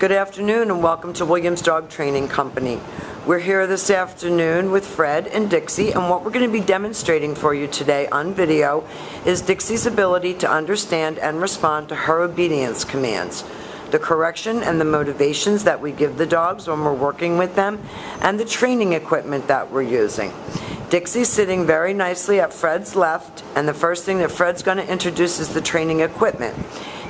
Good afternoon and welcome to Williams Dog Training Company. We're here this afternoon with Fred and Dixie, and what we're going to be demonstrating for you today on video is Dixie's ability to understand and respond to her obedience commands, the correction and the motivations that we give the dogs when we're working with them, and the training equipment that we're using. Dixie's sitting very nicely at Fred's left, and the first thing that Fred's going to introduce is the training equipment.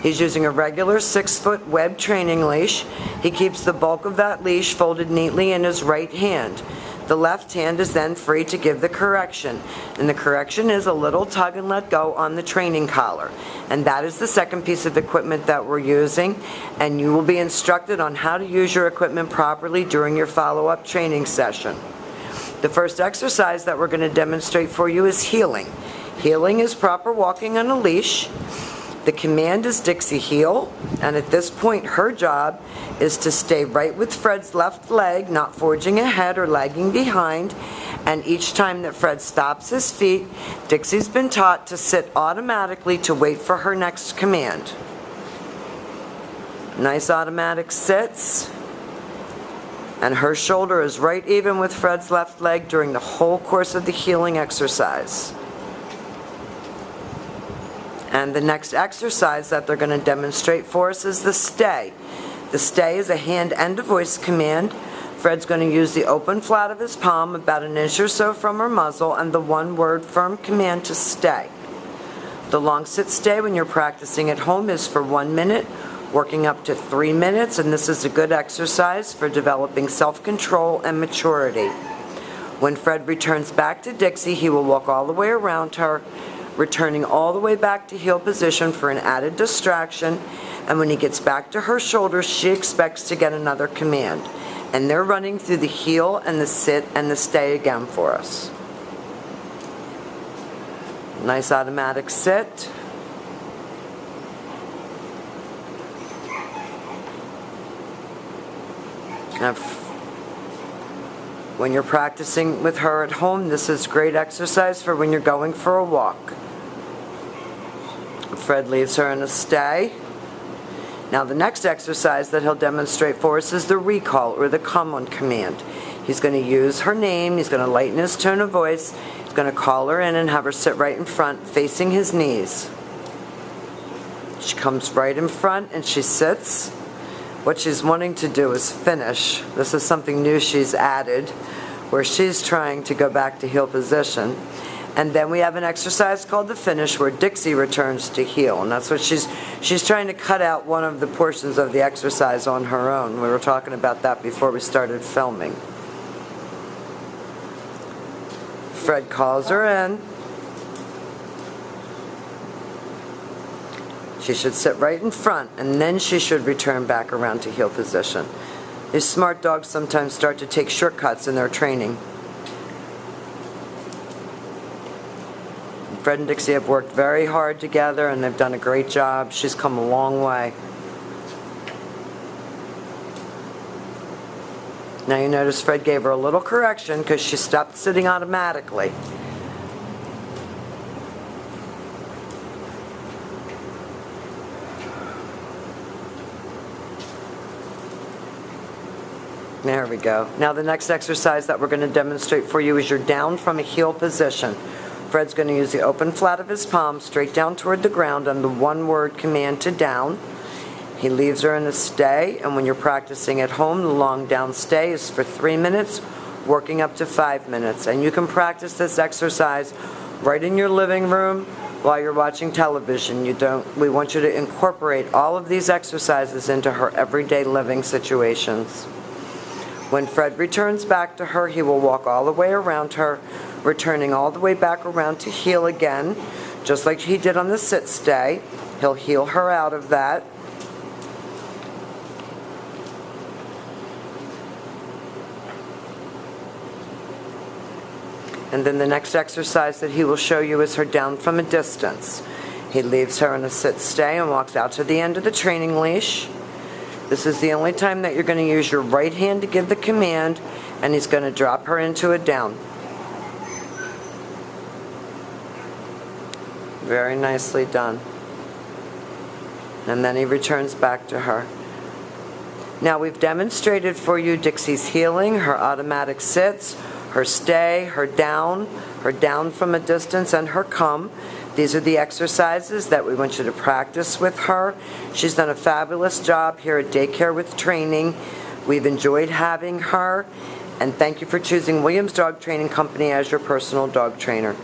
He's using a regular 6-foot web training leash. He keeps the bulk of that leash folded neatly in his right hand. The left hand is then free to give the correction, and the correction is a little tug and let go on the training collar. And that is the second piece of equipment that we're using, and you will be instructed on how to use your equipment properly during your follow-up training session. The first exercise that we're going to demonstrate for you is heeling. Heeling is proper walking on a leash. The command is Dixie heel, and at this point her job is to stay right with Fred's left leg, not forging ahead or lagging behind, and each time that Fred stops his feet, Dixie's been taught to sit automatically to wait for her next command. Nice automatic sits, and her shoulder is right even with Fred's left leg during the whole course of the heeling exercise. And the next exercise that they're going to demonstrate for us is the stay. The stay is a hand and a voice command. Fred's going to use the open flat of his palm about an inch or so from her muzzle and the one-word firm command to stay. The long sit stay when you're practicing at home is for 1 minute, working up to 3 minutes, and this is a good exercise for developing self-control and maturity. When Fred returns back to Dixie, he will walk all the way around her, returning all the way back to heel position for an added distraction, and when he gets back to her shoulders, she expects to get another command. And they're running through the heel and the sit and the stay again for us. Nice automatic sit. Now, when you're practicing with her at home, this is great exercise for when you're going for a walk. Fred leaves her in a stay. Now the next exercise that he'll demonstrate for us is the recall, or the come on command. He's going to use her name, he's going to lighten his tone of voice, he's going to call her in and have her sit right in front, facing his knees. She comes right in front and she sits. What she's wanting to do is finish. This is something new she's added, where she's trying to go back to heel position. And then we have an exercise called the finish, where Dixie returns to heel, and that's what she's trying to cut out one of the portions of the exercise on her own. We were talking about that before we started filming. Fred calls her in. She should sit right in front, and then she should return back around to heel position. These smart dogs sometimes start to take shortcuts in their training. Fred and Dixie have worked very hard together, and they've done a great job. She's come a long way. Now you notice Fred gave her a little correction because she stopped sitting automatically. There we go. Now the next exercise that we're going to demonstrate for you is your down from a heel position. Fred's going to use the open flat of his palm straight down toward the ground on the one-word command to down. He leaves her in a stay, and when you're practicing at home, the long down stay is for 3 minutes, working up to 5 minutes. And you can practice this exercise right in your living room while you're watching television. We want you to incorporate all of these exercises into her everyday living situations. When Fred returns back to her, he will walk all the way around her, returning all the way back around to heel again, just like he did on the sit stay. He'll heel her out of that. And then the next exercise that he will show you is her down from a distance. He leaves her in a sit stay and walks out to the end of the training leash. This is the only time that you're going to use your right hand to give the command, and he's going to drop her into a down. Very nicely done. And then he returns back to her. Now we've demonstrated for you Dixie's healing, her automatic sits, her stay, her down from a distance, and her come. These are the exercises that we want you to practice with her. She's done a fabulous job here at Daycare with Training. We've enjoyed having her, and thank you for choosing Williams Dog Training Company as your personal dog trainer.